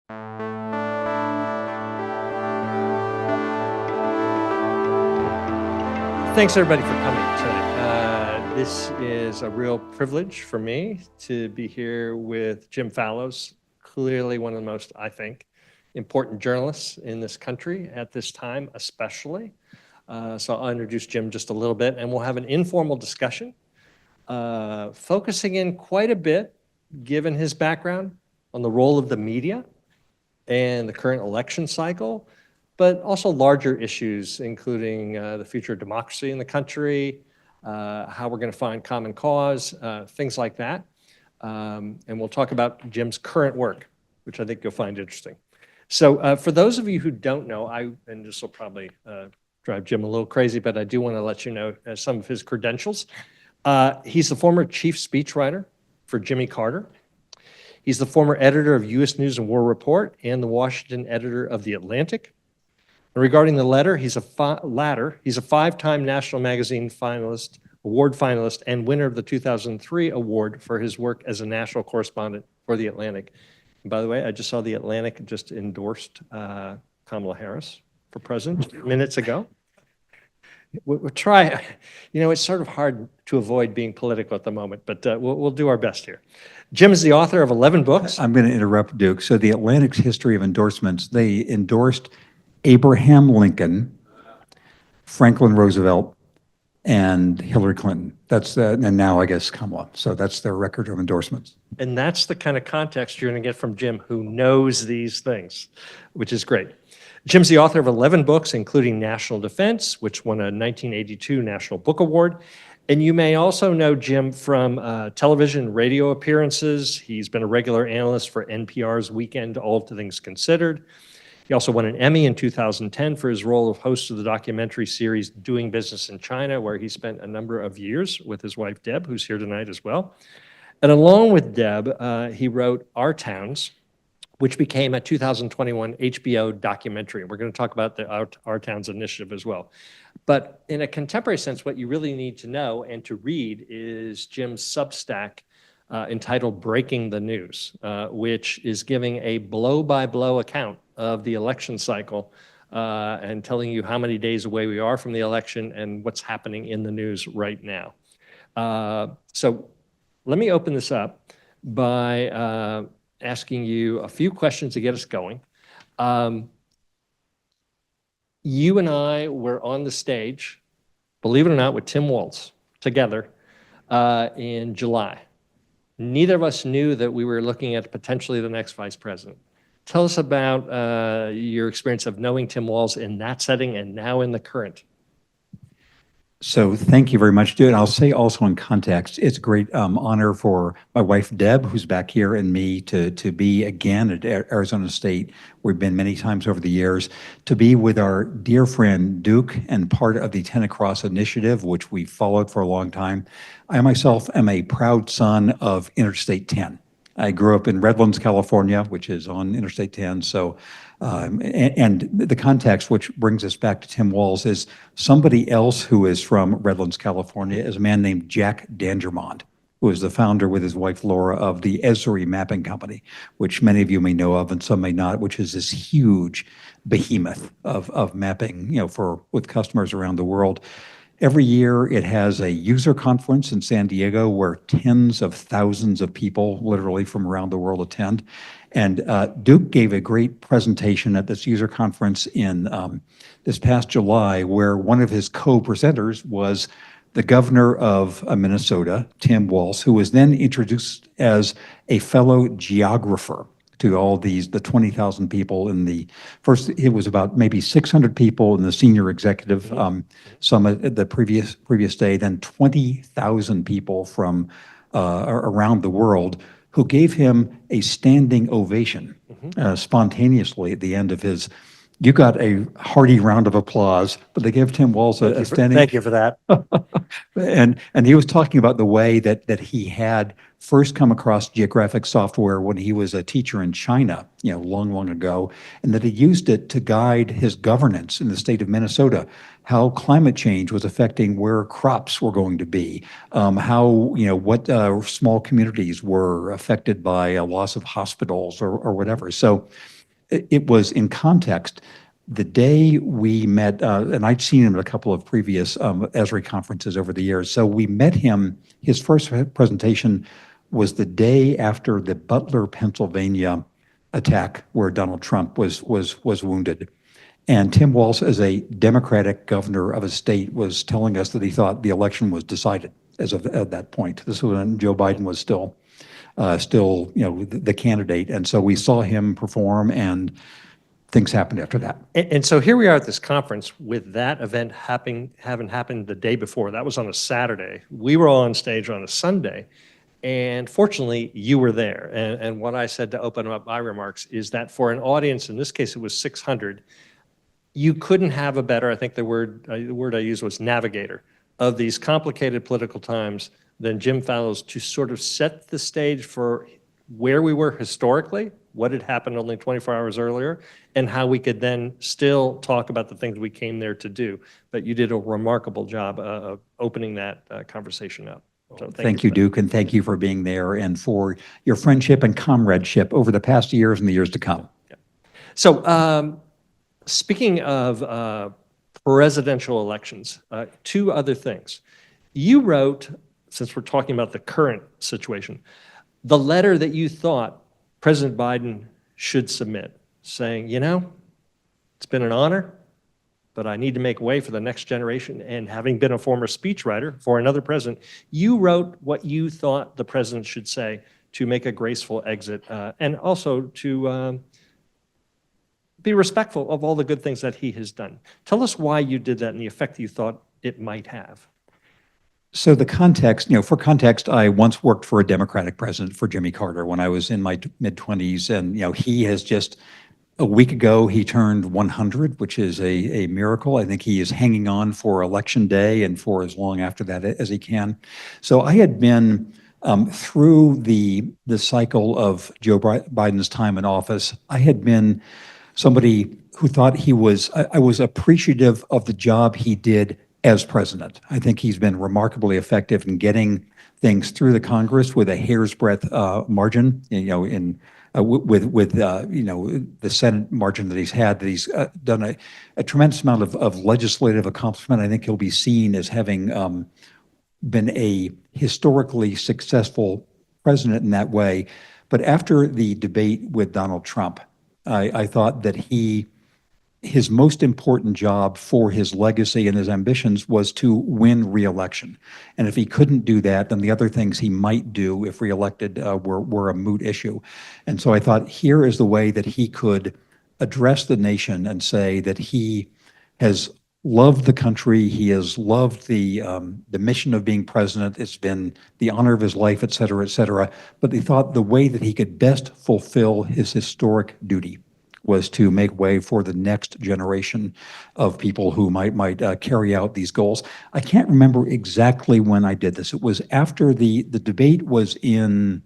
Thanks everybody for coming tonight. This is a real privilege for me to be here with Jim Fallows, clearly one of the most, I think, important journalists in this country at this time, especially. So I'll introduce Jim just a little bit, and we'll have an informal discussion, focusing in quite a bit, given his background, on the role of the media and the current election cycle, but also larger issues, including the future of democracy in the country, how we're going to find common cause, things like that. And we'll talk about Jim's current work, which I think you'll find interesting. So for those of you who don't know, and this will probably drive Jim a little crazy, but I do want to let you know some of his credentials. He's the former chief speechwriter for Jimmy Carter. He's the former editor of U.S. News and World Report and the Washington editor of The Atlantic. And regarding the latter, he's a five-time National Magazine Award finalist and winner of the 2003 award for his work as a national correspondent for The Atlantic. And by the way, I just saw The Atlantic just endorsed Kamala Harris for president minutes ago. We'll try, it's sort of hard to avoid being political at the moment, but we'll do our best here. Jim is the author of 11 books. I'm going to interrupt, Duke. So The Atlantic's history of endorsements, they endorsed Abraham Lincoln, Franklin Roosevelt, and Hillary Clinton. And now I guess Kamala. So that's their record of endorsements. And that's the kind of context you're going to get from Jim, who knows these things, which is great. Jim's the author of 11 books, including National Defense, which won a 1982 National Book Award. And you may also know Jim from television and radio appearances. He's been a regular analyst for NPR's Weekend All Things Considered. He also won an Emmy in 2010 for his role of host of the documentary series Doing Business in China, where he spent a number of years with his wife, Deb, who's here tonight as well. And along with Deb, he wrote Our Towns, which became a 2021 HBO documentary. We're going to talk about the Our Towns initiative as well. But in a contemporary sense, what you really need to know and to read is Jim's Substack entitled Breaking the News, which is giving a blow-by-blow account of the election cycle and telling you how many days away we are from the election and what's happening in the news right now. So let me open this up by asking you a few questions to get us going. You and I were on the stage, believe it or not, with Tim Walz together in July. Neither of us knew that we were looking at potentially the next vice president. Tell us about your experience of knowing Tim Walz in that setting and now in the current. So thank you very much, Duke. And I'll say also in context, it's a great honor for my wife, Deb, who's back here, and me to be again at Arizona State. We've been many times over the years, to be with our dear friend Duke and part of the 10 Across initiative, which we followed for a long time. I myself am a proud son of Interstate 10. I grew up in Redlands, California, which is on Interstate 10. So, and the context, which brings us back to Tim Walz, is somebody else who is from Redlands, California, is a man named Jack Dangermond, who is the founder with his wife Laura of the Esri Mapping Company, which many of you may know of and some may not, which is this huge behemoth of mapping, with customers around the world. Every year it has a user conference in San Diego where tens of thousands of people literally from around the world attend. And Duke gave a great presentation at this user conference in this past July, where one of his co-presenters was the governor of Minnesota, Tim Walz, who was then introduced as a fellow geographer to all the 20,000 people in the first. It was about maybe 600 people in the senior executive summit the previous day, then 20,000 people from around the world who gave him a standing ovation spontaneously at the end of his. You got a hearty round of applause, but they gave Tim Walz a standing. Thank you for that. And he was talking about the way that he had first come across geographic software when he was a teacher in China, long ago, and that he used it to guide his governance in the state of Minnesota, how climate change was affecting where crops were going to be, what small communities were affected by a loss of hospitals or whatever. So it was in context. The day we met, and I'd seen him at a couple of previous Esri conferences over the years. So we met him. His first presentation was the day after the Butler, Pennsylvania attack, where Donald Trump was wounded. And Tim Walz, as a Democratic governor of a state, was telling us that he thought the election was decided as of at that point. This was when Joe Biden was still the candidate. And so we saw him perform, and things happened after that. And so here we are at this conference with that event having happened the day before. That was on a Saturday. We were all on stage on a Sunday. And fortunately, you were there. And what I said to open up my remarks is that for an audience, in this case, it was 600, you couldn't have a better, I think the word I used was navigator, of these complicated political times than Jim Fallows, to sort of set the stage for where we were historically, what had happened only 24 hours earlier, and how we could then still talk about the things we came there to do. But you did a remarkable job of opening that conversation up. So thank you, Duke, and thank you for being there and for your friendship and comradeship over the past years and the years to come. Yeah. So speaking of presidential elections, two other things. You wrote, since we're talking about the current situation, the letter that you thought President Biden should submit, saying, it's been an honor, but I need to make way for the next generation. And having been a former speechwriter for another president, you wrote what you thought the president should say to make a graceful exit, and also to be respectful of all the good things that he has done. Tell us why you did that and the effect you thought it might have. So the context, for context, I once worked for a Democratic president, for Jimmy Carter, when I was in my mid-20s, and he has just, a week ago, he turned 100, which is a miracle. I think he is hanging on for Election Day and for as long after that as he can. So I had been through the cycle of Joe Biden's time in office. I had been somebody who thought I was appreciative of the job he did as president. I think he's been remarkably effective in getting things through the Congress with a hair's breadth margin, with the Senate margin that he's had, that he's done a tremendous amount of legislative accomplishment. I think he'll be seen as having been a historically successful president in that way. But after the debate with Donald Trump, I thought that his most important job for his legacy and his ambitions was to win re-election. And if he couldn't do that, then the other things he might do if reelected were a moot issue. And so I thought, here is the way that he could address the nation and say that he has loved the country, he has loved the mission of being president, it's been the honor of his life, et cetera, but he thought the way that he could best fulfill his historic duty was to make way for the next generation of people who might carry out these goals. I can't remember exactly when I did this. It was after the debate was in,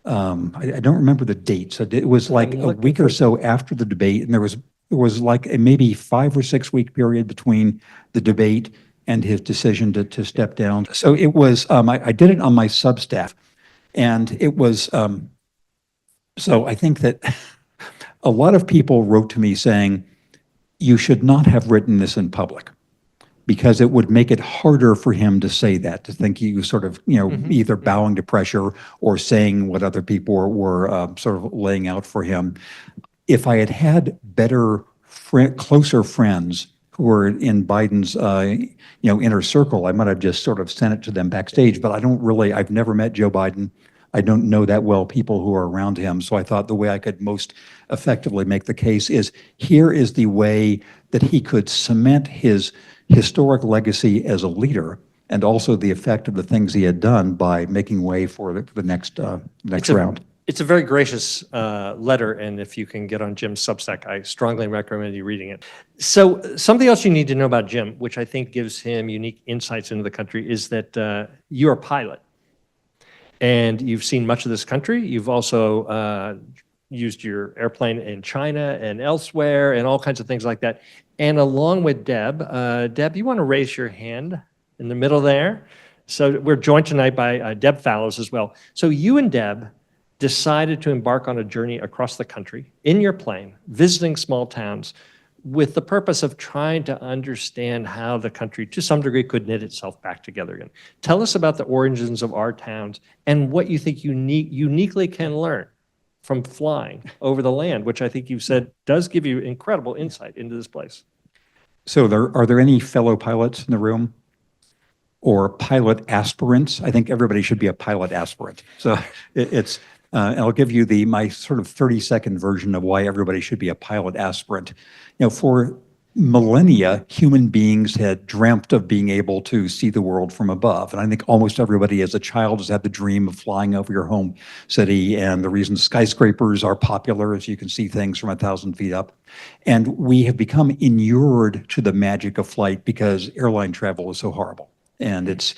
I don't remember the date. So it was like a week or so after the debate, and there was like a maybe 5 or 6 week period between the debate and his decision to step down. So it was, I did it on my Substack, and it was, so I think that a lot of people wrote to me saying, you should not have written this in public, because it would make it harder for him to say that, to think he was sort of, either bowing to pressure or saying what other people were sort of laying out for him. If I had had better, closer friends who were in Biden's, inner circle, I might have just sort of sent it to them backstage, but I've never met Joe Biden. I don't know that well people who are around him. So I thought the way I could most effectively make the case is, here is the way that he could cement his historic legacy as a leader, and also the effect of the things he had done by making way for the next round. It's a very gracious letter, and if you can get on Jim's Substack, I strongly recommend you reading it. So something else you need to know about Jim, which I think gives him unique insights into the country, is that you're a pilot. And you've seen much of this country. You've also used your airplane in China and elsewhere and all kinds of things like that. And along with Deb, you want to raise your hand in the middle there? So we're joined tonight by Deb Fallows as well. So you and Deb decided to embark on a journey across the country in your plane, visiting small towns, with the purpose of trying to understand how the country, to some degree, could knit itself back together again. Tell us about the origins of Our Towns and what you think uniquely can learn from flying over the land, which I think you've said does give you incredible insight into this place. So are there any fellow pilots in the room? Or pilot aspirants? I think everybody should be a pilot aspirant. So I'll give you my sort of 30-second version of why everybody should be a pilot aspirant. For millennia, human beings had dreamt of being able to see the world from above. And I think almost everybody as a child has had the dream of flying over your home city. And the reason skyscrapers are popular is you can see things from 1,000 feet up. And we have become inured to the magic of flight because airline travel is so horrible. And it's,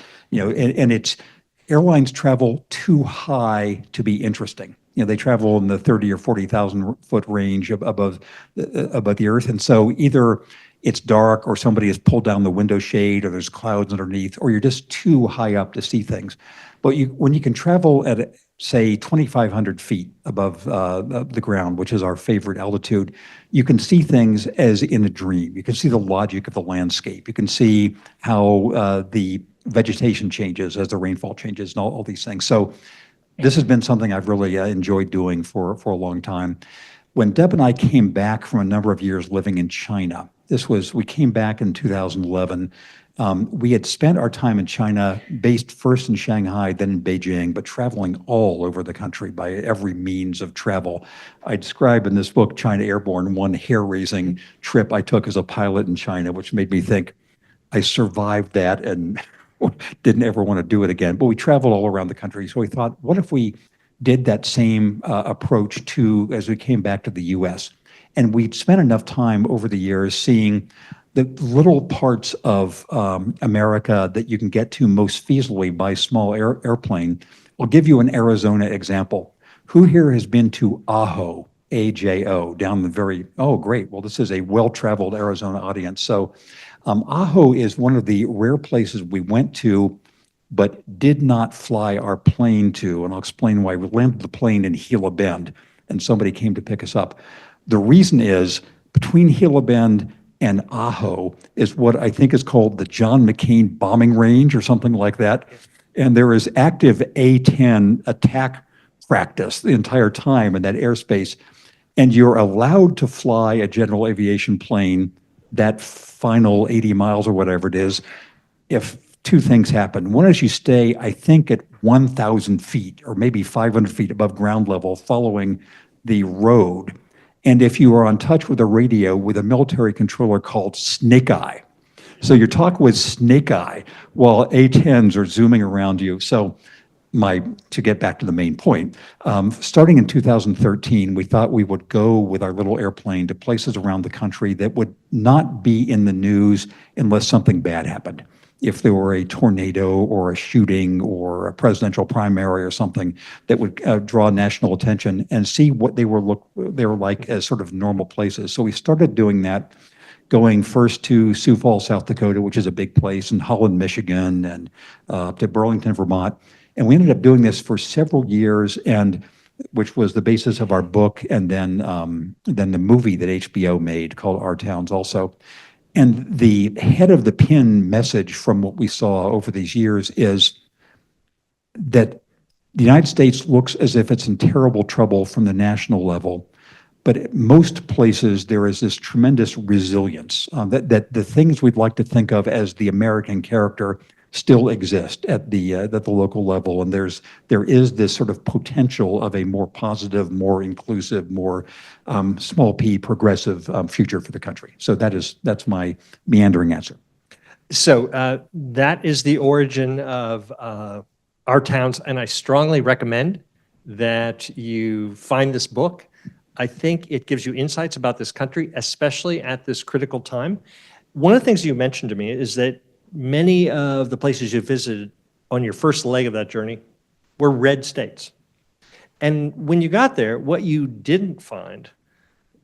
airlines travel too high to be interesting. They travel in the 30 or 40,000 foot range above the earth. And so either it's dark or somebody has pulled down the window shade or there's clouds underneath, or you're just too high up to see things. But when you can travel at, say, 2,500 feet above the ground, which is our favorite altitude, you can see things as in a dream. You can see the logic of the landscape. You can see how the vegetation changes as the rainfall changes and all these things. So this has been something I've really enjoyed doing for a long time. When Deb and I came back from a number of years living in China, we came back in 2011. We had spent our time in China, based first in Shanghai, then in Beijing, but traveling all over the country by every means of travel. I describe in this book, China Airborne, one hair-raising trip I took as a pilot in China, which made me think I survived that and didn't ever want to do it again. But we traveled all around the country. So we thought, what if we did that same approach as we came back to the US? And we'd spent enough time over the years seeing the little parts of America that you can get to most feasibly by small airplane. I'll give you an Arizona example. Who here has been to Ajo, A-J-O, down the great. Well, this is a well-traveled Arizona audience. So Ajo is one of the rare places we went to but did not fly our plane to, and I'll explain why. We landed the plane in Gila Bend, and somebody came to pick us up. The reason is, between Gila Bend and Ajo is what I think is called the John McCain bombing range or something like that, and there is active A-10 attack practice the entire time in that airspace, and you're allowed to fly a general aviation plane that final 80 miles or whatever it is, if two things happen. One is you stay, I think, at 1,000 feet or maybe 500 feet above ground level following the road. And if you are on touch with a radio with a military controller called Snake Eye. So you're talking with Snake Eye while A-10s are zooming around you. So to get back to the main point, starting in 2013, we thought we would go with our little airplane to places around the country that would not be in the news unless something bad happened. If there were a tornado or a shooting or a presidential primary or something that would draw national attention, and see what they were like as sort of normal places. So we started doing that, going first to Sioux Falls, South Dakota, which is a big place, and Holland, Michigan, and up to Burlington, Vermont. And we ended up doing this for several years, and which was the basis of our book, and then the movie that HBO made called Our Towns also. And the head of the pin message from what we saw over these years is that the United States looks as if it's in terrible trouble from the national level, but at most places there is this tremendous resilience, that the things we'd like to think of as the American character still exist at the local level, and there is this sort of potential of a more positive, more inclusive, more small p progressive future for the country. So that's my meandering answer. So that is the origin of Our Towns, and I strongly recommend that you find this book. I think it gives you insights about this country, especially at this critical time. One of the things you mentioned to me is that many of the places you visited on your first leg of that journey were red states. And when you got there, what you didn't find,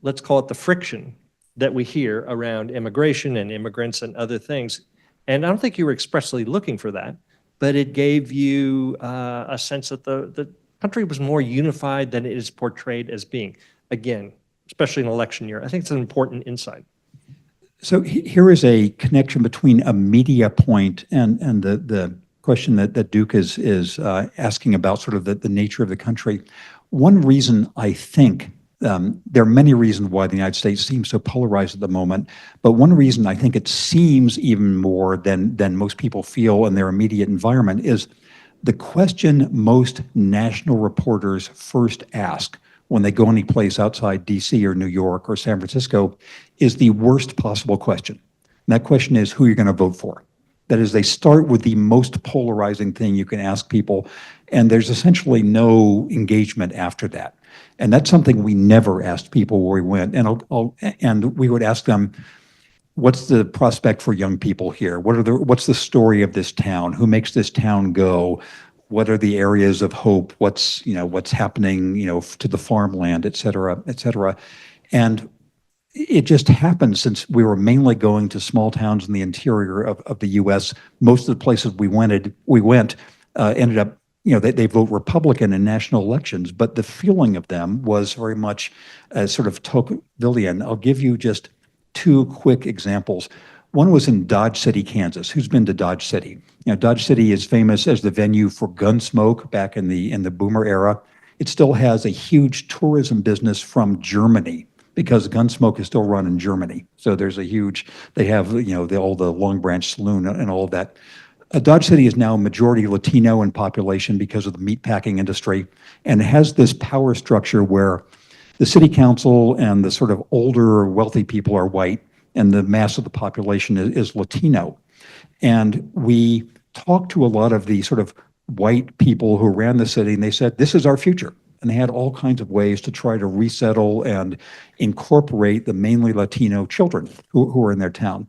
let's call it the friction that we hear around immigration and immigrants and other things. And I don't think you were expressly looking for that, but it gave you a sense that the country was more unified than it is portrayed as being. Again, especially in election year, I think it's an important insight. So here is a connection between a media point and the question that Duke is asking about sort of the nature of the country. One reason I think, there are many reasons why the United States seems so polarized at the moment, but one reason I think it seems even more than most people feel in their immediate environment is the question most national reporters first ask when they go any place outside DC or New York or San Francisco is the worst possible question. And that question is who you're going to vote for. That is, they start with the most polarizing thing you can ask people, and there's essentially no engagement after that. And that's something we never asked people where we went. And we would ask them, what's the prospect for young people here? What's the story of this town? Who makes this town go? What are the areas of hope? What's happening, to the farmland, et cetera, et cetera. And it just happened, since we were mainly going to small towns in the interior of the U.S., most of the places we went ended up, they vote Republican in national elections, but the feeling of them was very much sort of Tocquevillian. I'll give you just two quick examples. One was in Dodge City, Kansas. Who's been to Dodge City? Dodge City is famous as the venue for Gunsmoke back in the boomer era. It still has a huge tourism business from Germany, because Gunsmoke is still run in Germany. So there's they have, all the Long Branch Saloon and all of that. Dodge City is now majority Latino in population because of the meatpacking industry, and it has this power structure where the city council and the sort of older wealthy people are white, and the mass of the population is Latino. And we talked to a lot of the sort of white people who ran the city, and they said, this is our future. And they had all kinds of ways to try to resettle and incorporate the mainly Latino children who were in their town.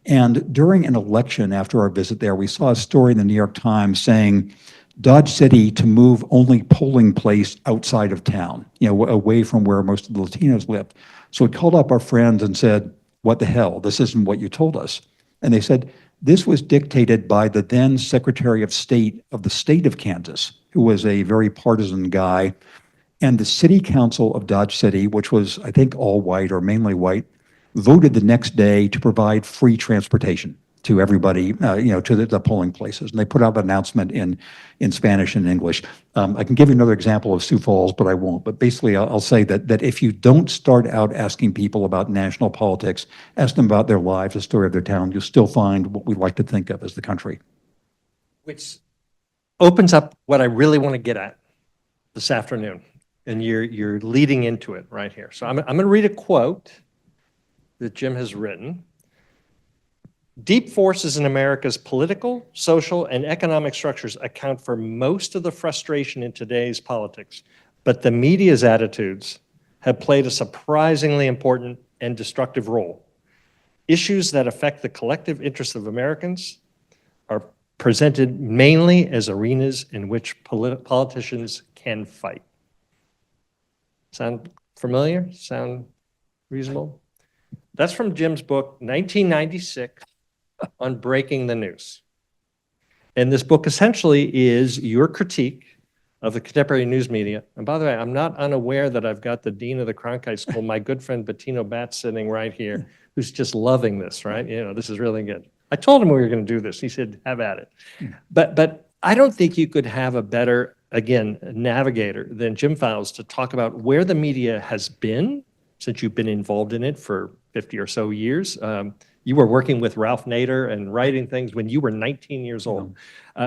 And during an election after our visit there, we saw a story in the New York Times saying, Dodge City to move only polling place outside of town, away from where most of the Latinos lived. So we called up our friends and said, what the hell? This isn't what you told us. And they said, this was dictated by the then Secretary of State of the state of Kansas, who was a very partisan guy. And the city council of Dodge City, which was, I think, all white or mainly white, voted the next day to provide free transportation to everybody, to the polling places. And they put out an announcement in Spanish and English. I can give you another example of Sioux Falls, but I won't. But basically, I'll say that if you don't start out asking people about national politics, ask them about their lives, the story of their town, you'll still find what we like to think of as the country. Which opens up what I really want to get at this afternoon. And you're leading into it right here. So I'm going to read a quote that Jim has written. Deep forces in America's political, social, and economic structures account for most of the frustration in today's politics, but the media's attitudes have played a surprisingly important and destructive role. Issues that affect the collective interests of Americans are presented mainly as arenas in which politicians can fight. Sound familiar? Sound reasonable? That's from Jim's book, 1996, on breaking the news. And this book essentially is your critique of the contemporary news media. And by the way, I'm not unaware that I've got the dean of the Cronkite School, my good friend Bettino Batts, sitting right here, who's just loving this, right? This is really good. I told him we were going to do this. He said, have at it. But I don't think you could have a better, again, navigator than Jim Fallows to talk about where the media has been since you've been involved in it for 50 or so years. You were working with Ralph Nader and writing things when you were 19 years old.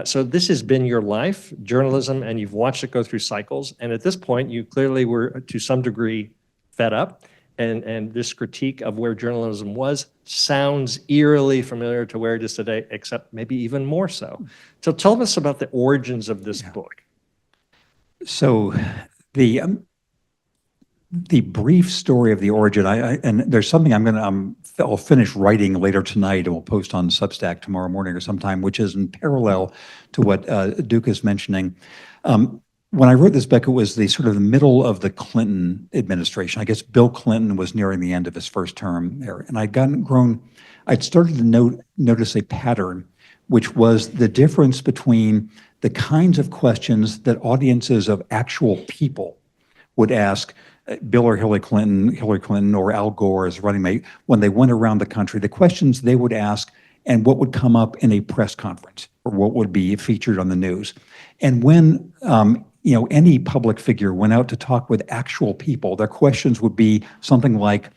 So this has been your life, journalism, and you've watched it go through cycles. And at this point, you clearly were, to some degree, fed up. And this critique of where journalism was sounds eerily familiar to where it is today, except maybe even more so. So tell us about the origins of this book. So the brief story of the origin, and there's something I'll finish writing later tonight, and we'll post on Substack tomorrow morning or sometime, which is in parallel to what Duke is mentioning. When I wrote this book, it was the sort of the middle of the Clinton administration. I guess Bill Clinton was nearing the end of his first term there, and I'd started to notice a pattern, which was the difference between the kinds of questions that audiences of actual people would ask Bill or Hillary Clinton or Al Gore as running mate, when they went around the country, the questions they would ask and what would come up in a press conference or what would be featured on the news. And when any public figure went out to talk with actual people, their questions would be something like,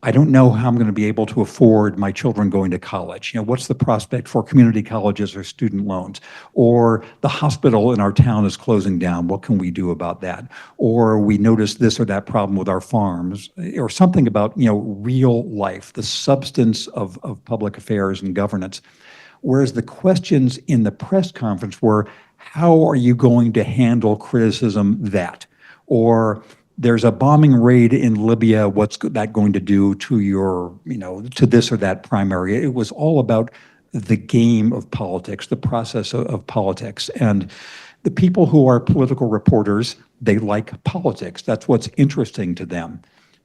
I don't know how I'm going to be able to afford my children going to college. What's the prospect for community colleges or student loans? Or the hospital in our town is closing down. What can we do about that? Or we noticed this or that problem with our farms, or something about, real life, the substance of public affairs and governance. Whereas the questions in the press conference were, how are you going to handle criticism that? Or there's a bombing raid in Libya, what's that going to do to your, to this or that primary? It was all about the game of politics, the process of politics. And the people who are political reporters, they like politics. That's what's interesting to them.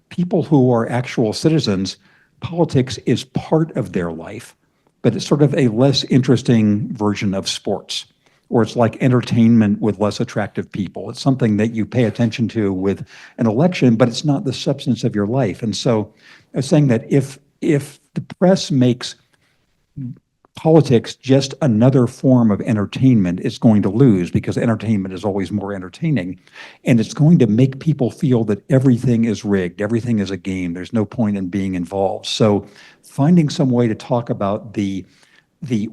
People who are actual citizens, politics is part of their life, but it's sort of a less interesting version of sports. Or it's like entertainment with less attractive people. It's something that you pay attention to with an election, but it's not the substance of your life. And so I was saying that if the press makes politics just another form of entertainment, it's going to lose, because entertainment is always more entertaining. And it's going to make people feel that everything is rigged, everything is a game, there's no point in being involved. So finding some way to talk about the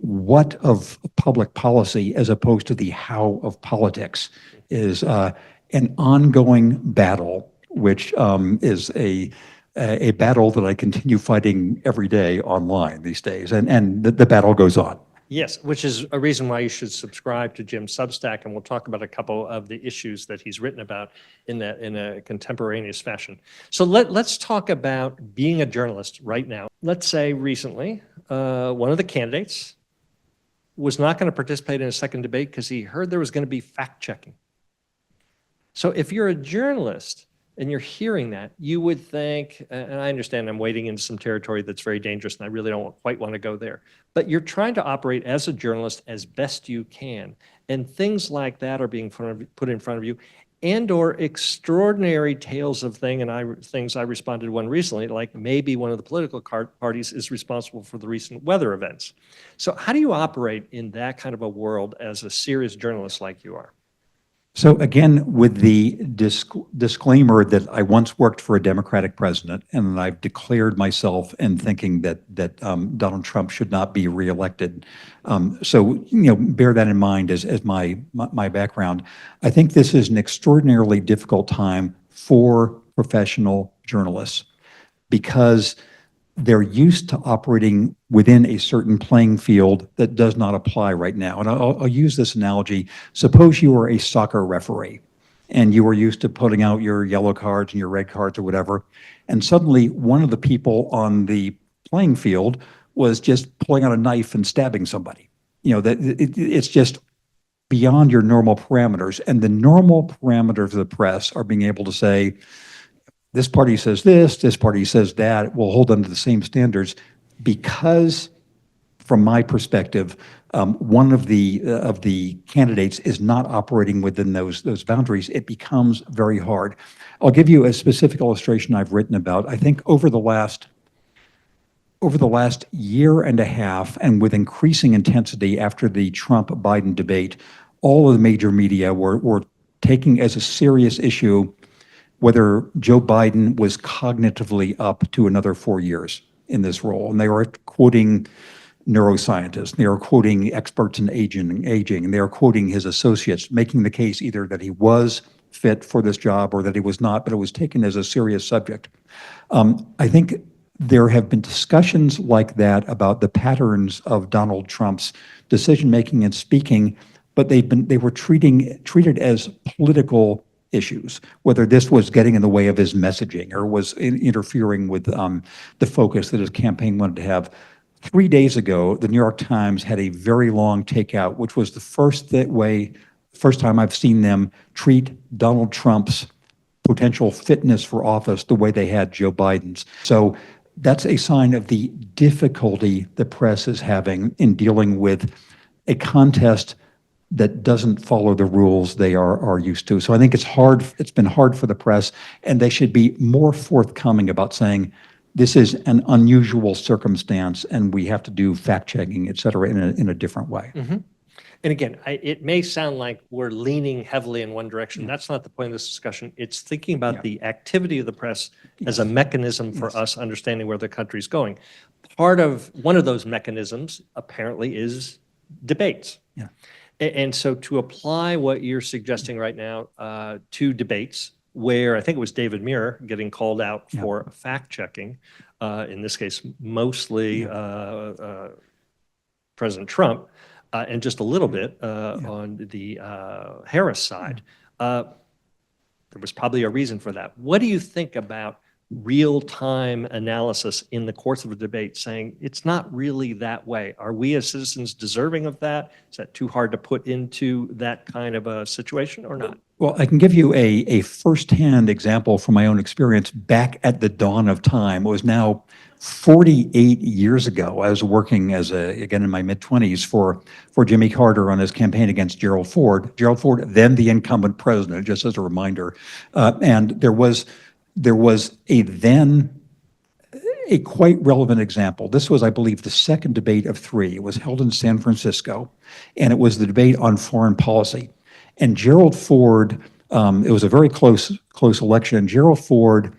what of public policy as opposed to the how of politics is an ongoing battle, which is a battle that I continue fighting every day online these days, and the battle goes on. Yes, which is a reason why you should subscribe to Jim's Substack, and we'll talk about a couple of the issues that he's written about in a contemporaneous fashion. So let's talk about being a journalist right now. Let's say recently, one of the candidates was not going to participate in a second debate because he heard there was going to be fact-checking. So if you're a journalist and you're hearing that, you would think, and I understand I'm wading into some territory that's very dangerous and I really don't quite want to go there, but you're trying to operate as a journalist as best you can. And things like that are being put in front of you, and or extraordinary tales of things. I responded to one recently, like maybe one of the political parties is responsible for the recent weather events. So how do you operate in that kind of a world as a serious journalist like you are? So again, with the disclaimer that I once worked for a Democratic president, and I've declared myself in thinking that Donald Trump should not be reelected. So bear that in mind as my background. I think this is an extraordinarily difficult time for professional journalists, because they're used to operating within a certain playing field that does not apply right now. And I'll use this analogy. Suppose you were a soccer referee and you were used to putting out your yellow cards and your red cards or whatever, and suddenly one of the people on the playing field was just pulling out a knife and stabbing somebody. It's just beyond your normal parameters. And the normal parameters of the press are being able to say, this party says this party says that, we'll hold them to the same standards, because from my perspective, one of the candidates is not operating within those boundaries. It becomes very hard. I'll give you a specific illustration I've written about. I think over the last year and a half, and with increasing intensity after the Trump-Biden debate, all of the major media were taking as a serious issue whether Joe Biden was cognitively up to another 4 years in this role. And they were quoting neuroscientists, they were quoting experts in aging, and they were quoting his associates, making the case either that he was fit for this job or that he was not, but it was taken as a serious subject. I think there have been discussions like that about the patterns of Donald Trump's decision-making and speaking, but they were treated as political issues, whether this was getting in the way of his messaging or was interfering with the focus that his campaign wanted to have. 3 days ago, the New York Times had a very long takeout, which was the first time I've seen them treat Donald Trump's potential fitness for office the way they had Joe Biden's. So that's a sign of the difficulty the press is having in dealing with a contest that doesn't follow the rules they are used to. So I think it's been hard for the press, and they should be more forthcoming about saying, this is an unusual circumstance, and we have to do fact-checking, et cetera, in a different way. And again, it may sound like we're leaning heavily in one direction. That's not the point of this discussion. It's thinking about the activity of the press as a mechanism for us understanding where the country's going. One of those mechanisms apparently is debates. Yeah. And so to apply what you're suggesting right now to debates, where I think it was David Muir getting called out for fact-checking, in this case, mostly President Trump, and just a little bit on the Harris side. There was probably a reason for that. What do you think about real-time analysis in the course of a debate saying it's not really that way? Are we as citizens deserving of that? Is that too hard to put into that kind of a situation or not? Well, I can give you a firsthand example from my own experience back at the dawn of time. It was now 48 years ago. I was working again in my mid-20s for Jimmy Carter on his campaign against Gerald Ford. Gerald Ford, then the incumbent president, just as a reminder. And there was a quite relevant example. This was, I believe, the second debate of three. It was held in San Francisco, and it was the debate on foreign policy. And Gerald Ford, it was a very close election, and Gerald Ford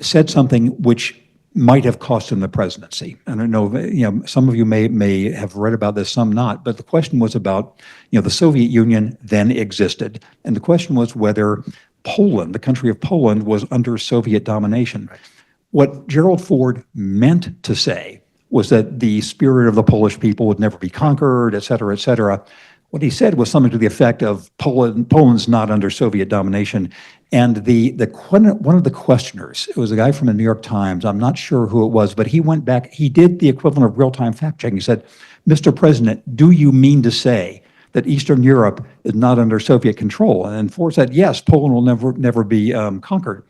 said something which might have cost him the presidency. I don't know, some of you may have read about this, some not, but the question was about, the Soviet Union then existed, and the question was whether Poland, the country of Poland, was under Soviet domination. Right. What Gerald Ford meant to say was that the spirit of the Polish people would never be conquered, et cetera, et cetera. What he said was something to the effect of Poland's not under Soviet domination. And one of the questioners, it was a guy from the New York Times, I'm not sure who it was, but he went back, he did the equivalent of real-time fact-checking. He said, Mr. President, do you mean to say that Eastern Europe is not under Soviet control? And Ford said, yes, Poland will never be conquered.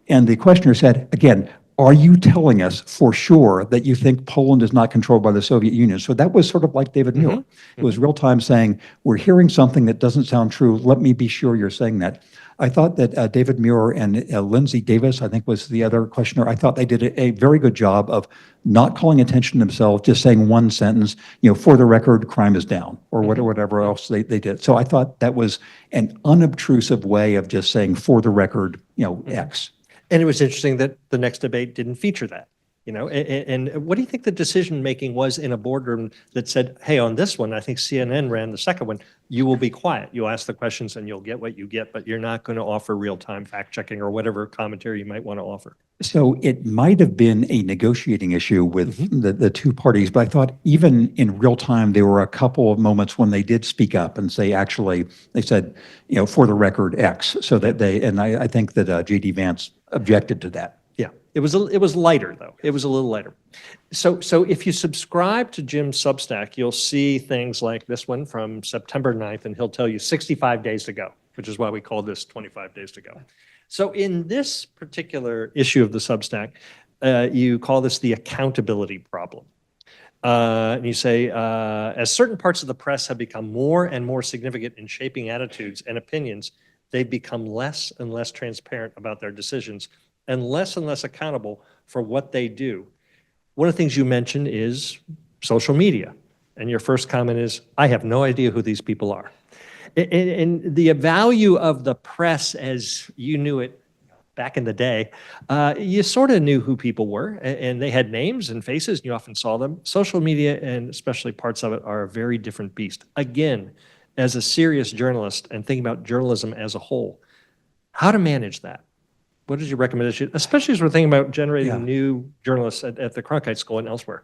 And the questioner said, again, are you telling us for sure that you think Poland is not controlled by the Soviet Union? So that was sort of like David Muir. It was real time saying, we're hearing something that doesn't sound true. Let me be sure you're saying that. I thought that David Muir and Lindsay Davis, I think was the other questioner, I thought they did a very good job of not calling attention to themselves, just saying one sentence, for the record, crime is down, or whatever else they did. So I thought that was an unobtrusive way of just saying, for the record, X. And it was interesting that the next debate didn't feature that, and what do you think the decision making was in a boardroom that said, hey, on this one, I think CNN ran the second one, you will be quiet. You'll ask the questions and you'll get what you get, but you're not going to offer real-time fact checking or whatever commentary you might want to offer. So it might have been a negotiating issue with the two parties, but I thought even in real time, there were a couple of moments when they did speak up and say, actually, they said, for the record, X. So that I think that J.D. Vance objected to that. Yeah, it was lighter though. It was a little lighter. So if you subscribe to Jim's Substack, you'll see things like this one from September 9th, and he'll tell you 65 days to go, which is why we call this 25 days to go. So in this particular issue of the Substack, you call this the accountability problem. And you say, as certain parts of the press have become more and more significant in shaping attitudes and opinions, they've become less and less transparent about their decisions and less accountable for what they do. One of the things you mentioned is social media. And your first comment is, I have no idea who these people are. And the value of the press as you knew it back in the day, you sort of knew who people were, and they had names and faces, and you often saw them. Social media, and especially parts of it, are a very different beast. Again, as a serious journalist and thinking about journalism as a whole, how to manage that? What is your recommendation, especially as we're thinking about generating new journalists at the Cronkite School and elsewhere?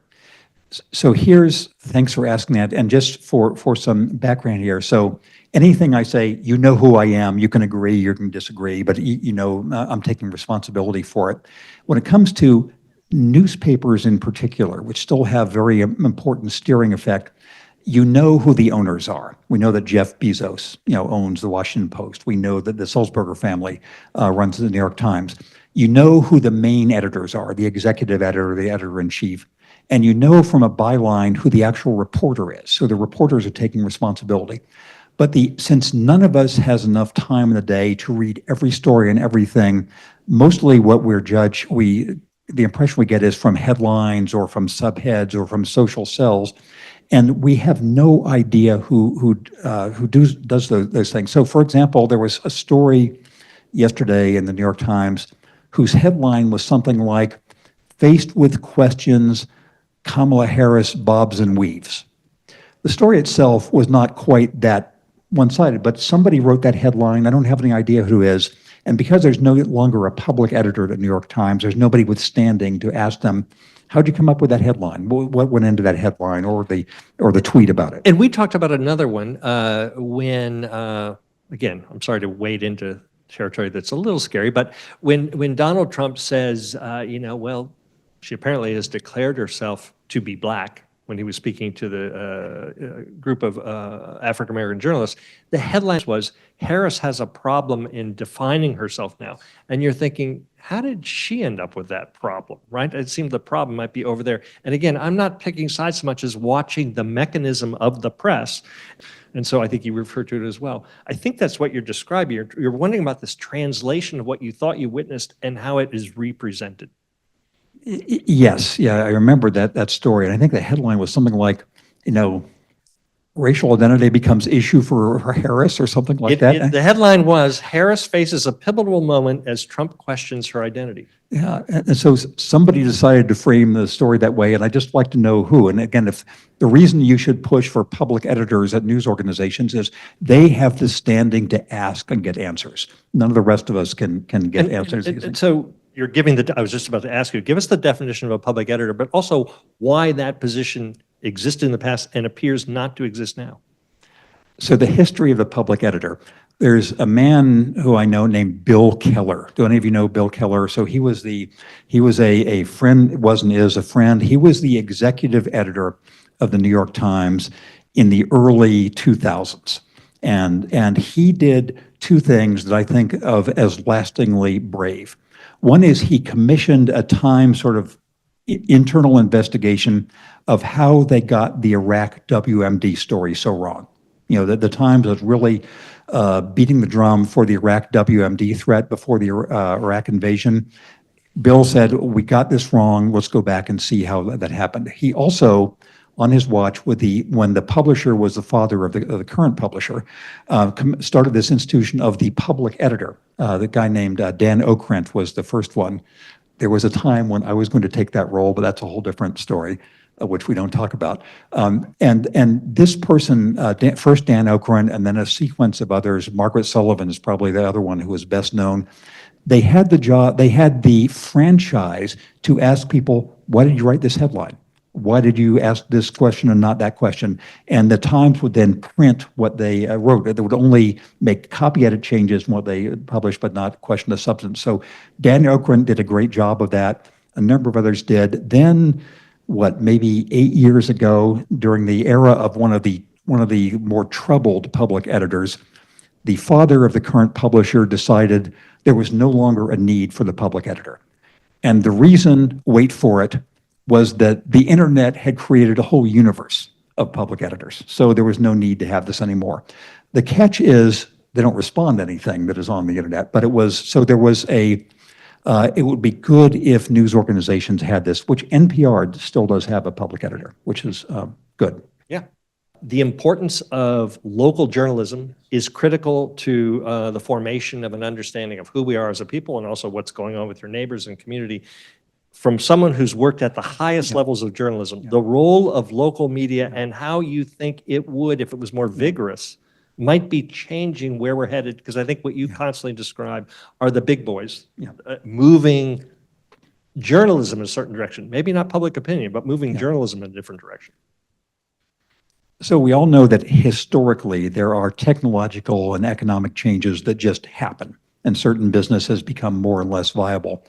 So thanks for asking that. And just for some background here. So anything I say, you know who I am, you can agree, you can disagree, but I'm taking responsibility for it. When it comes to newspapers in particular, which still have very important steering effect, you know who the owners are. We know that Jeff Bezos, owns the Washington Post. We know that the Sulzberger family runs the New York Times. You know who the main editors are, the executive editor, the editor-in-chief. And you know from a byline who the actual reporter is. So the reporters are taking responsibility. But since none of us has enough time in the day to read every story and everything, mostly what the impression we get is from headlines or from subheads or from social cells, and we have no idea who does those things. So, for example, there was a story yesterday in the New York Times whose headline was something like, "Faced with questions, Kamala Harris bobs and weaves." The story itself was not quite that one-sided, but somebody wrote that headline. I don't have any idea who it is. And because there's no longer a public editor at the New York Times, there's nobody with standing to ask them, how'd you come up with that headline? What went into that headline or the tweet about it? And we talked about another one when, again, I'm sorry to wade into territory that's a little scary, but when Donald Trump says, well, she apparently has declared herself to be black when he was speaking to the group of African-American journalists, the headline was, Harris has a problem in defining herself now. And you're thinking, how did she end up with that problem, right? It seemed the problem might be over there. And again, I'm not picking sides so much as watching the mechanism of the press. And so I think you referred to it as well. I think that's what you're describing. You're wondering about this translation of what you thought you witnessed and how it is represented. Yes, yeah, I remember that story, and I think the headline was something like, racial identity becomes issue for Harris or something like that. The headline was, Harris faces a pivotal moment as Trump questions her identity. Yeah, and so somebody decided to frame the story that way, and I'd just like to know who. And again, if the reason you should push for public editors at news organizations is they have the standing to ask and get answers. None of the rest of us can get answers. And so you're giving I was just about to ask you, give us the definition of a public editor, but also why that position existed in the past and appears not to exist now. So the history of the public editor, there's a man who I know named Bill Keller. Do any of you know Bill Keller? So he was a friend, is a friend. He was the executive editor of the New York Times in the early 2000s. And he did two things that I think of as lastingly brave. One is he commissioned a Times sort of internal investigation of how they got the Iraq WMD story so wrong. The Times was really beating the drum for the Iraq WMD threat before the Iraq invasion. Bill said, we got this wrong, let's go back and see how that happened. He also, on his watch, when the publisher was the father of the current publisher, started this institution of the public editor. The guy named Dan Okrent was the first one. There was a time when I was going to take that role, but that's a whole different story, which we don't talk about. And this person, first Dan Okrent, and then a sequence of others, Margaret Sullivan is probably the other one who was best known. They had the franchise to ask people, why did you write this headline? Why did you ask this question and not that question? And the Times would then print what they wrote. They would only make copy edit changes from what they published, but not question the substance. So Dan Okrent did a great job of that. A number of others did. Then, maybe 8 years ago, during the era of one of the more troubled public editors, the father of the current publisher decided there was no longer a need for the public editor. And the reason, wait for it, was that the internet had created a whole universe of public editors. So there was no need to have this anymore. The catch is they don't respond to anything that is on the internet, but it would be good if news organizations had this, which NPR still does have a public editor, which is good. Yeah. The importance of local journalism is critical to the formation of an understanding of who we are as a people and also what's going on with your neighbors and community. From someone who's worked at the highest levels of journalism, the role of local media and how you think it would, if it was more vigorous, might be changing where we're headed, because I think what you constantly describe are the big boys moving journalism in a certain direction. Maybe not public opinion, but moving journalism in a different direction. So we all know that historically there are technological and economic changes that just happen, and certain businesses become more and less viable.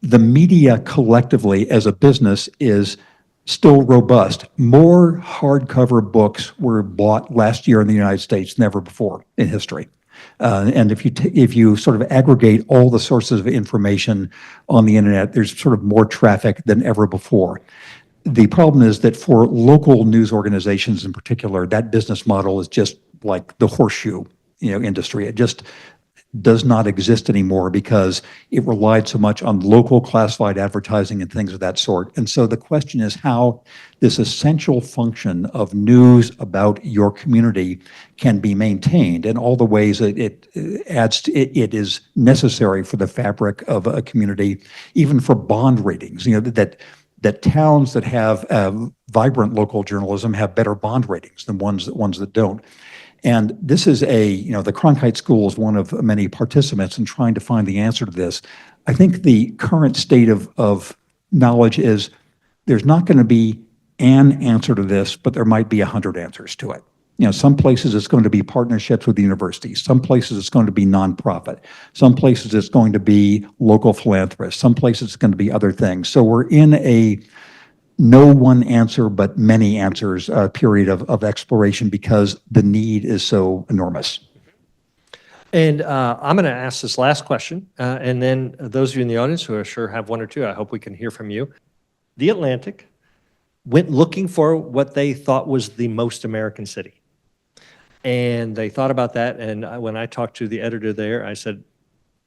The media collectively as a business is still robust. More hardcover books were bought last year in the United States than ever before in history. And if you sort of aggregate all the sources of information on the internet, there's sort of more traffic than ever before. The problem is that for local news organizations in particular, that business model is just like the horseshoe, industry. It just does not exist anymore because it relied so much on local classified advertising and things of that sort. And so the question is how this essential function of news about your community can be maintained in all the ways that it is necessary for the fabric of a community, even for bond ratings, that towns that have vibrant local journalism have better bond ratings than ones that don't. And this is the Cronkite School is one of many participants in trying to find the answer to this. I think the current state of knowledge is there's not going to be an answer to this, but there might be 100 answers to it. Some places it's going to be partnerships with universities. Some places it's going to be nonprofit. Some places it's going to be local philanthropists. Some places it's going to be other things. So we're in a no one answer, but many answers period of exploration because the need is so enormous. And I'm going to ask this last question, and then those of you in the audience who are sure have one or two, I hope we can hear from you. The Atlantic went looking for what they thought was the most American city. And they thought about that, and when I talked to the editor there, I said,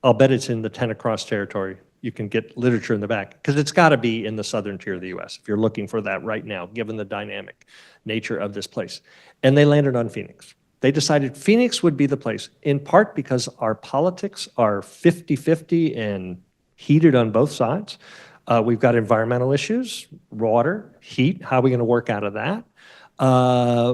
I'll bet it's in the Tenacross territory. You can get literature in the back, because it's got to be in the southern tier of the U.S. if you're looking for that right now, given the dynamic nature of this place. And they landed on Phoenix. They decided Phoenix would be the place, in part because our politics are 50-50 and heated on both sides. We've got environmental issues, water, heat. How are we going to work out of that?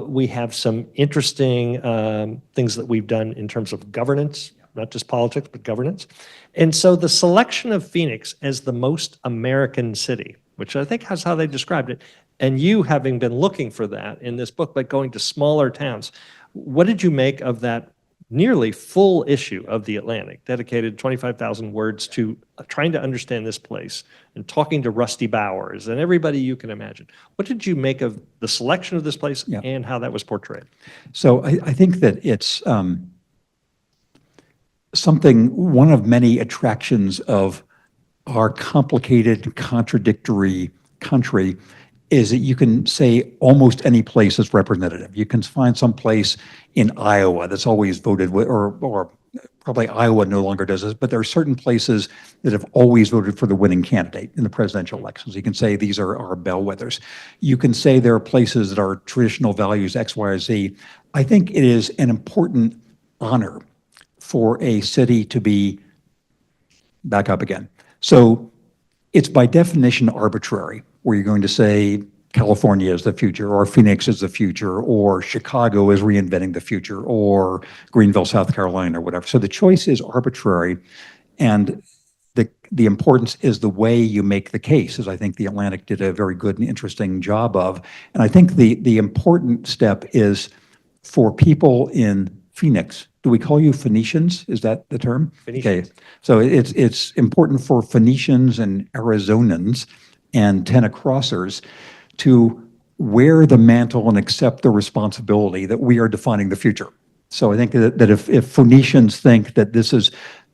We have some interesting things that we've done in terms of governance, not just politics, but governance. And so the selection of Phoenix as the most American city, which I think is how they described it, and you having been looking for that in this book, but going to smaller towns, what did you make of that nearly full issue of The Atlantic, dedicated 25,000 words to trying to understand this place and talking to Rusty Bowers and everybody you can imagine? What did you make of the selection of this place and how that was portrayed? So I think that it's one of many attractions of our complicated, contradictory country is that you can say almost any place is representative. You can find some place in Iowa that's always voted with, or probably Iowa no longer does this, but there are certain places that have always voted for the winning candidate in the presidential elections. You can say these are our bellwethers. You can say there are places that are traditional values X, Y, or Z. I think it is an important honor for a city to be, back up again. So it's by definition arbitrary, where you're going to say California is the future, or Phoenix is the future, or Chicago is reinventing the future, or Greenville, South Carolina, or whatever. So the choice is arbitrary, and the importance is the way you make the case, as I think The Atlantic did a very good and interesting job of. And I think the important step is for people in Phoenix. Do we call you Phoenicians? Is that the term? Phoenicians. Okay. So it's important for Phoenicians and Arizonans and Tenacrossers to wear the mantle and accept the responsibility that we are defining the future. So I think that if Phoenicians think that this is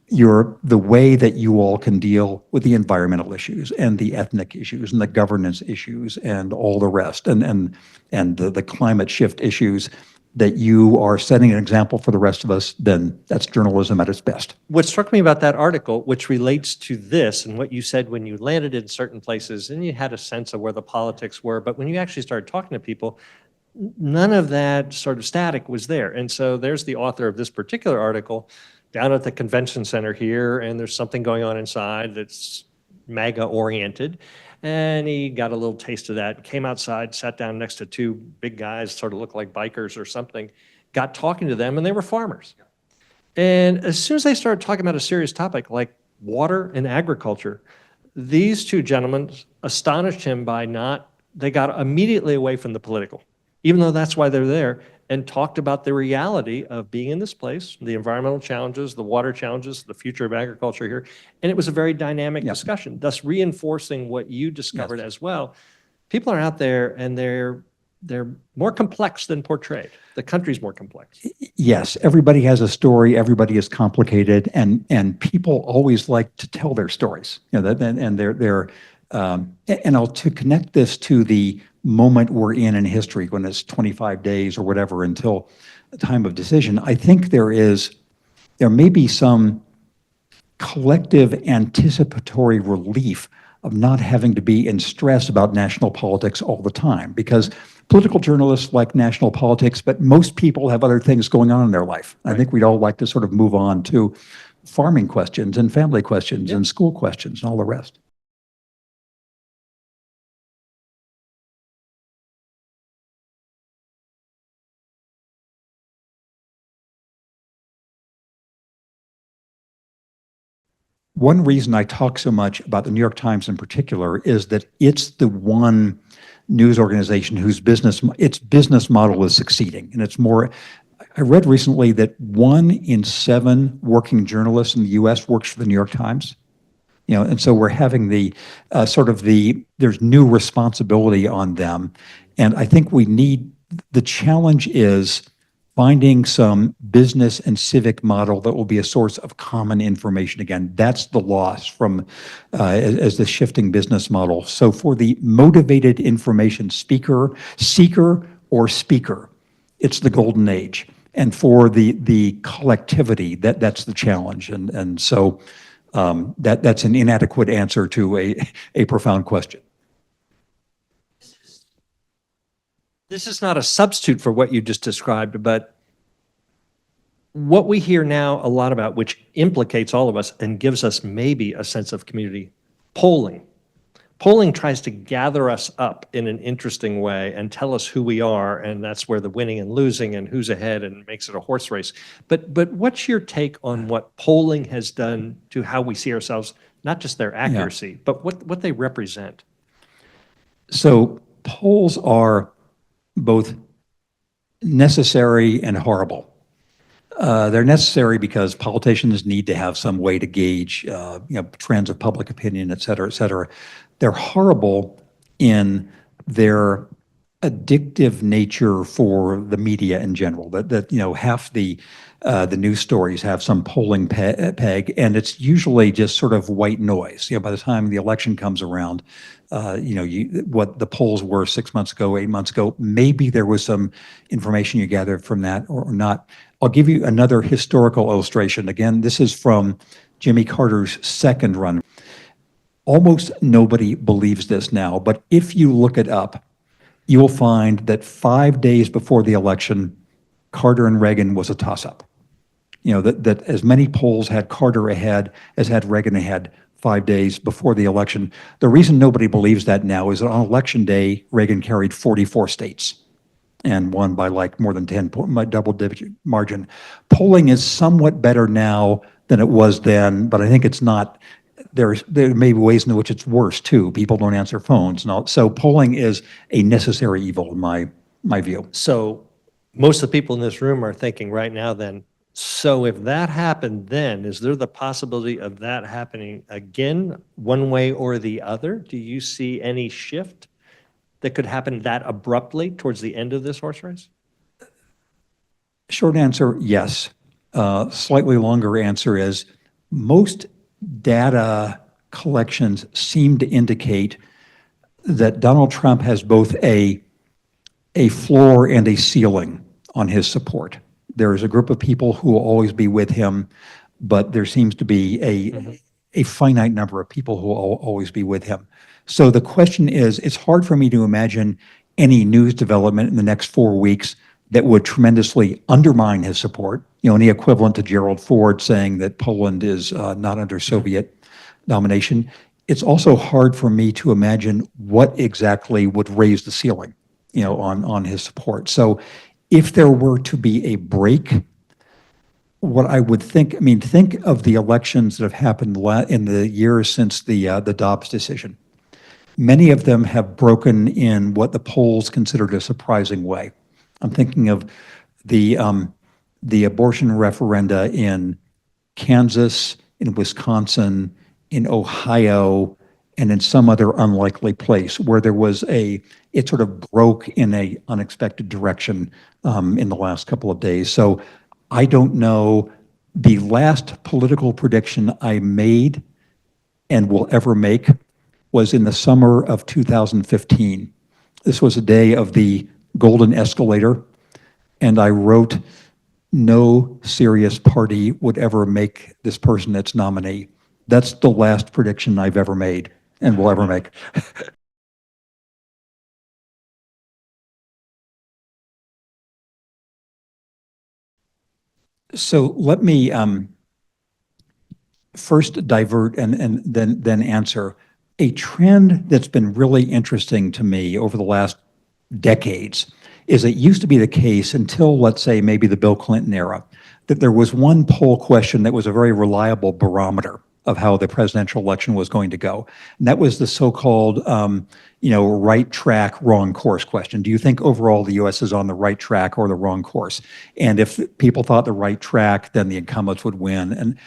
the way that you all can deal with the environmental issues and the ethnic issues and the governance issues and all the rest and the climate shift issues, that you are setting an example for the rest of us, then that's journalism at its best. What struck me about that article, which relates to this and what you said when you landed in certain places and you had a sense of where the politics were, but when you actually started talking to people, none of that sort of static was there. And so there's the author of this particular article down at the convention center here, and there's something going on inside that's MAGA oriented. And he got a little taste of that, came outside, sat down next to two big guys, sort of looked like bikers or something, got talking to them, and they were farmers. And as soon as they started talking about a serious topic like water and agriculture, these two gentlemen astonished him by they got immediately away from the political, even though that's why they're there, and talked about the reality of being in this place, the environmental challenges, the water challenges, the future of agriculture here. And it was a very dynamic discussion, thus reinforcing what you discovered as well. People are out there and they're more complex than portrayed. The country's more complex. Yes, everybody has a story, everybody is complicated, and people always like to tell their stories. And to connect this to the moment we're in history, when it's 25 days or whatever until time of decision. I think there may be some collective anticipatory relief of not having to be in stress about national politics all the time, because political journalists like national politics, but most people have other things going on in their life. Right. I think we'd all like to sort of move on to farming questions and family questions and school questions and all the rest. One reason I talk so much about the New York Times in particular is that it's the one news organization whose its business model is succeeding. And it's more, I read recently that 1 in 7 working journalists in the US works for the New York Times. And so we're having there's new responsibility on them. And I think the challenge is finding some business and civic model that will be a source of common information. Again, that's the loss from as the shifting business model. So for the motivated information seeker or speaker, it's the golden age. And for the collectivity, that's the challenge. And so that's an inadequate answer to a profound question. This is not a substitute for what you just described, but what we hear now a lot about, which implicates all of us and gives us maybe a sense of community, polling. Polling tries to gather us up in an interesting way and tell us who we are, and that's where the winning and losing and who's ahead and makes it a horse race. But what's your take on what polling has done to how we see ourselves, not just their accuracy, but what they represent? So polls are both necessary and horrible. They're necessary because politicians need to have some way to gauge trends of public opinion, et cetera, et cetera. They're horrible in their addictive nature for the media in general. That half the news stories have some polling peg, and it's usually just sort of white noise. By the time the election comes around, what the polls were 6 months ago, 8 months ago, maybe there was some information you gathered from that or not. I'll give you another historical illustration. Again, this is from Jimmy Carter's second run. Almost nobody believes this now, but if you look it up, you will find that 5 days before the election, Carter and Reagan was a toss-up. That as many polls had Carter ahead as had Reagan ahead 5 days before the election. The reason nobody believes that now is that on election day, Reagan carried 44 states and won by more than 10 double-digit margin. Polling is somewhat better now than it was then, but I think it's not. There may be ways in which it's worse too. People don't answer phones. So polling is a necessary evil in my view. So most of the people in this room are thinking right now then, so if that happened then, is there the possibility of that happening again, one way or the other? Do you see any shift that could happen that abruptly towards the end of this horse race? Short answer, yes. Slightly longer answer is most data collections seem to indicate that Donald Trump has both a floor and a ceiling on his support. There is a group of people who will always be with him, but there seems to be a finite number of people who will always be with him. So the question is, it's hard for me to imagine any news development in the next 4 weeks that would tremendously undermine his support. Any equivalent to Gerald Ford saying that Poland is not under Soviet domination. It's also hard for me to imagine what exactly would raise the ceiling, on his support. So if there were to be a break, what I would think of the elections that have happened in the years since the Dobbs decision. Many of them have broken in what the polls considered a surprising way. I'm thinking of the abortion referenda in Kansas, in Wisconsin, in Ohio, and in some other unlikely place where there was it sort of broke in a unexpected direction in the last couple of days. So I don't know. The last political prediction I made and will ever make was in the summer of 2015. This was a day of the golden escalator. and I wrote, no serious party would ever make this person its nominee. That's the last prediction I've ever made and will ever make. So let me first divert and then answer. A trend that's been really interesting to me over the last decades is it used to be the case until, let's say, maybe the Bill Clinton era, that there was one poll question that was a very reliable barometer of how the presidential election was going to go. And that was the so-called, right track, wrong course question. Do you think overall the U.S. is on the right track or the wrong course? And if people thought the right track, then the incumbents would win. And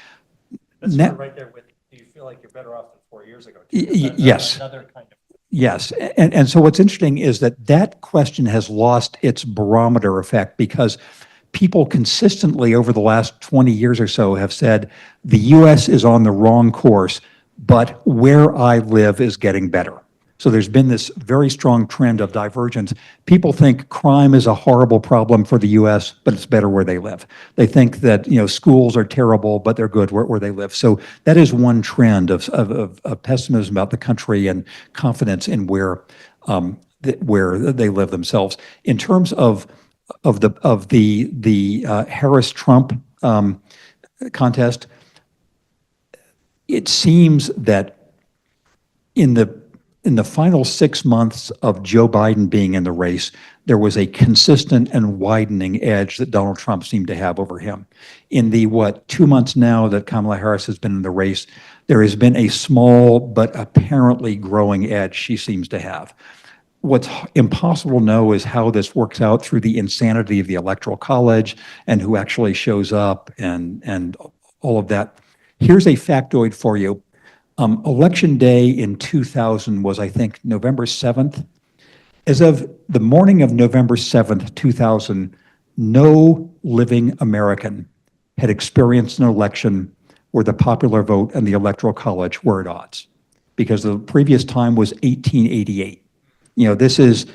That's Now- right there with, do you feel like you're better off than 4 years ago? yes. Another kind of. Yes, and so what's interesting is that question has lost its barometer effect because people consistently over the last 20 years or so have said the U.S. is on the wrong course, but where I live is getting better. So there's been this very strong trend of divergence. People think crime is a horrible problem for the U.S., but it's better where they live. They think that schools are terrible, but they're good where they live. So that is one trend of pessimism about the country and confidence in where they live themselves. In terms of the Harris-Trump contest, it seems that in the final 6 months of Joe Biden being in the race, there was a consistent and widening edge that Donald Trump seemed to have over him. In the 2 months now that Kamala Harris has been in the race, there has been a small but apparently growing edge she seems to have. What's impossible to know is how this works out through the insanity of the Electoral College and who actually shows up and all of that. Here's a factoid for you. Election day in 2000 was, I think, November 7th. As of the morning of November 7th, 2000, no living American had experienced an election where the popular vote and the Electoral College were at odds, because the previous time was 1888. This is,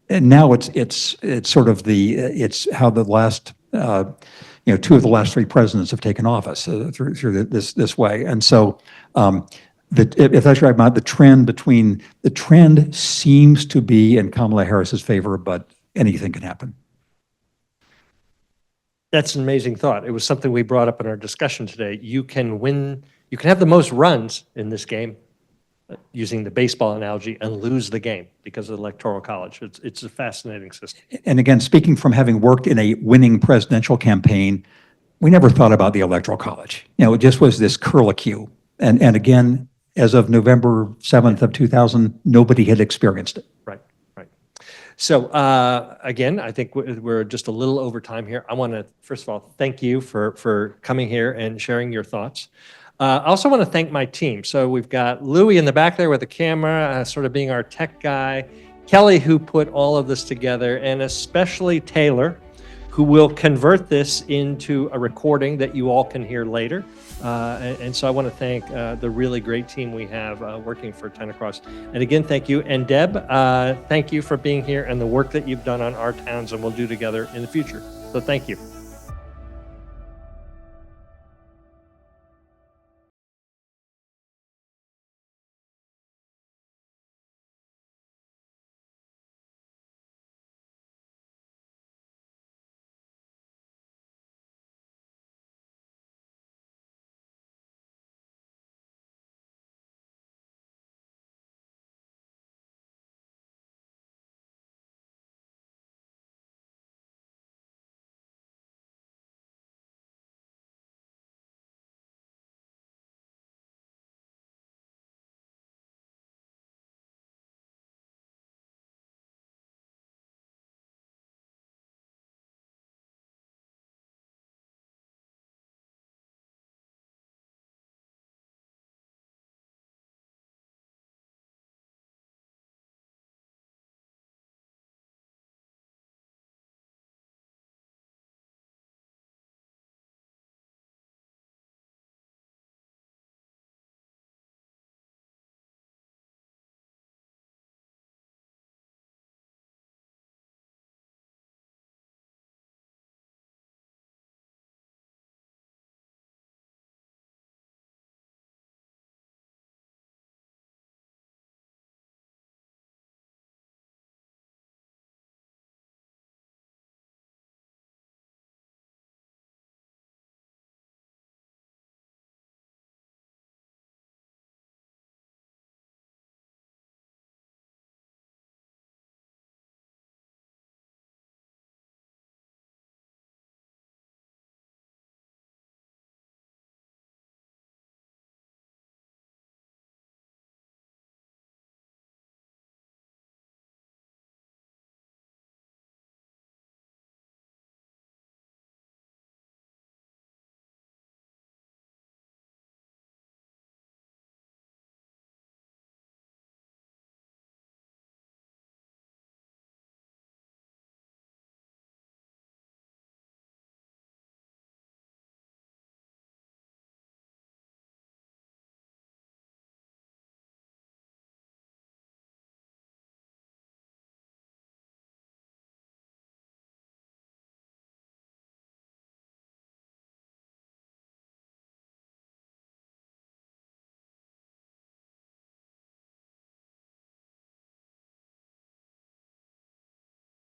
and now it's sort of it's how the last, two of the last three presidents have taken office through this way. And so, if that's right, Matt, the trend seems to be in Kamala Harris's favor, but anything can happen. That's an amazing thought. It was something we brought up in our discussion today. You can win, you can have the most runs in this game, using the baseball analogy, and lose the game because of the Electoral College. It's a fascinating system. And again, speaking from having worked in a winning presidential campaign, we never thought about the Electoral College. It just was this curlicue. And again, as of November 7th of 2000, nobody had experienced it. Right. So again, I think we're just a little over time here. I want to, first of all, thank you for coming here and sharing your thoughts. I also want to thank my team. So we've got Louis in the back there with the camera, sort of being our tech guy, Kelly, who put all of this together, and especially Taylor, who will convert this into a recording that you all can hear later. And so I want to thank the really great team we have working for 10 Across. And again, thank you. And Deb, thank you for being here and the work that you've done on Our Towns and we'll do together in the future. So thank you.